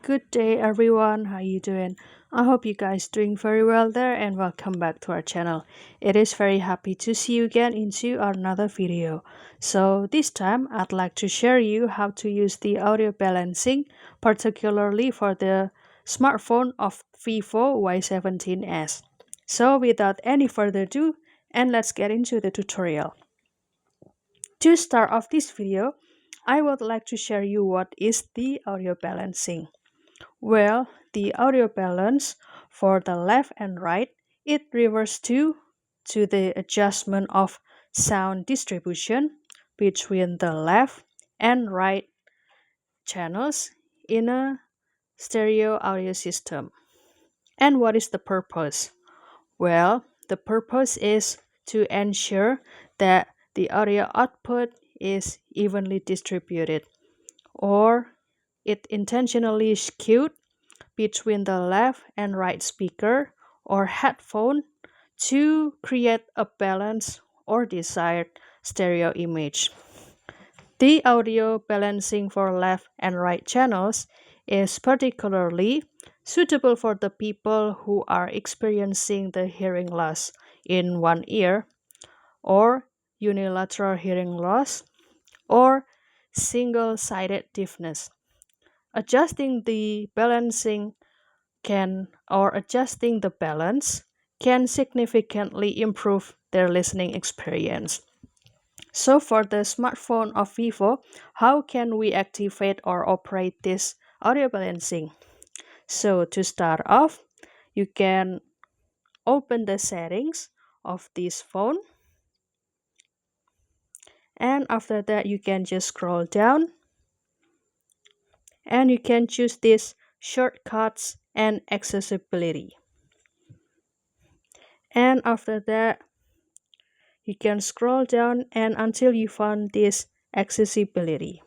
Good day everyone, how you doing? I hope you guys doing very well there and welcome back to our channel. It is very happy to see you again into another video. So this time I'd like to share you how to use the audio balancing, particularly for the smartphone of Vivo Y17S. So without any further ado, and let's get into the tutorial. To start off this video, I would like to share you what is the audio balancing. Well, the audio balance for the left and right, it refers to the adjustment of sound distribution between the left and right channels in a stereo audio system. And what is the purpose? Well, the purpose is to ensure that the audio output is evenly distributed, or it intentionally skewed between the left and right speaker or headphone to create a balanced or desired stereo image. The audio balancing for left and right channels is particularly suitable for the people who are experiencing the hearing loss in one ear, or unilateral hearing loss, or single-sided deafness. Adjusting the balancing adjusting the balance can significantly improve their listening experience. So for the smartphone of Vivo, how can we activate or operate this audio balancing? So to start off, you can open the settings of this phone, and after that you can just scroll down and you can choose this shortcuts and accessibility. And after that, you can scroll down and until you find this accessibility.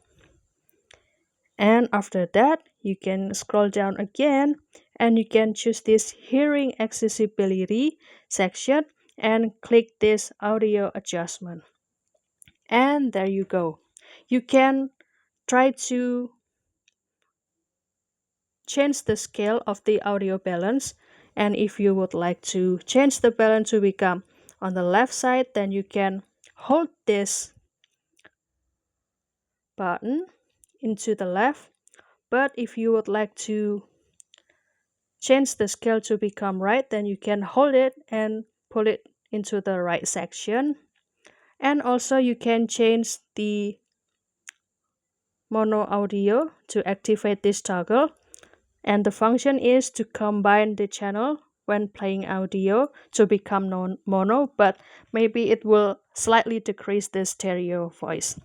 And after that, you can scroll down again and you can choose this hearing accessibility section and click this audio adjustment. And there you go. You can try to change the scale of the audio balance, and if you would like to change the balance to become on the left side, then you can hold this button into the left. But if you would like to change the scale to become right, then you can hold it and pull it into the right section. And also you can change the mono audio to activate this toggle, and the function is to combine the channel when playing audio to become mono, but maybe it will slightly decrease the stereo voice.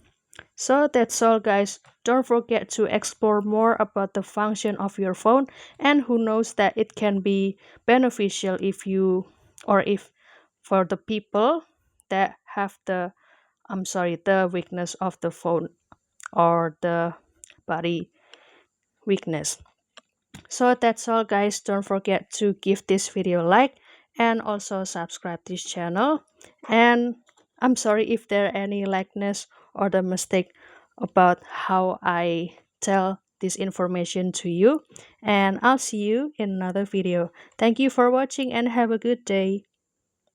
So that's all guys. Don't forget to explore more about the function of your phone, and who knows that it can be beneficial if you or if for the people that have the weakness of the phone or the body weakness. So that's all guys. Don't forget to give this video a like and also subscribe this channel. And I'm sorry if there are any likeness or the mistake about how I tell this information to you. And I'll see you in another video. Thank you for watching and have a good day.